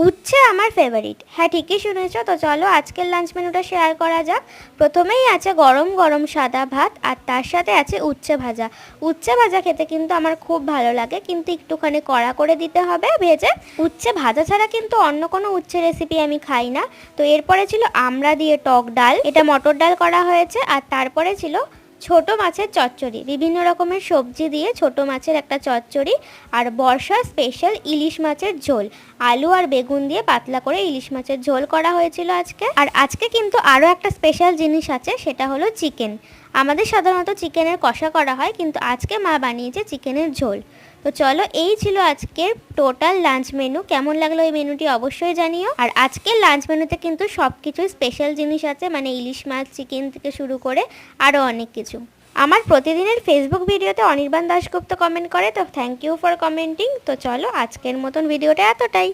উচ্ছে আমার ফেভারিট। হ্যাঁ, ঠিকই শুনেছো। তো চলো আজকের লাঞ্চ মেনুটা শেয়ার করা যাক। প্রথমেই আছে গরম গরম সাদা ভাত, আর তার সাথে আছে উচ্ছে ভাজা। উচ্ছে ভাজা খেতে কিন্তু আমার খুব ভালো লাগে, কিন্তু একটুখানি কড়া করে দিতে হবে ভেজে। উচ্ছে ভাজা ছাড়া কিন্তু অন্য কোনো উচ্ছে রেসিপি আমি খাই না। তো এরপরে ছিল আমড়া দিয়ে টক ডাল, এটা মটর ডাল করা হয়েছে। আর তারপরে ছিল ছোট মাছের চচ্চড়ি, বিভিন্ন রকমের সবজি দিয়ে ছোট মাছের একটা চচ্চড়ি। আর বর্ষার স্পেশাল ইলিশ মাছের ঝোল, আলু আর বেগুন দিয়ে পাতলা করে ইলিশ মাছের ঝোল করা হয়েছিল আজকে। আর আজকে কিন্তু আরও একটা স্পেশাল জিনিস আছে, সেটা হলো চিকেন। আমাদের সাধারণত চিকেনের কষা করা হয়, কিন্তু আজকে মা বানিয়েছে চিকেনের ঝোল। তো চলো, এই ছিল আজকের টোটাল লাঞ্চ মেনু। কেমন লাগলো এই মেনুটি অবশ্যই জানিও। আর আজকের লাঞ্চ মেনুতে কিন্তু সব কিছুই স্পেশাল জিনিস আছে, মানে ইলিশ মাছ, চিকেন থেকে শুরু করে আরও অনেক কিছু। আমার প্রতিদিনের ফেসবুক ভিডিওতে অনির্বাণ দাশগুপ্ত কমেন্ট করে, তো থ্যাংক ইউ ফর কমেন্টিং। তো চলো আজকের মতন ভিডিওটা এতটাই।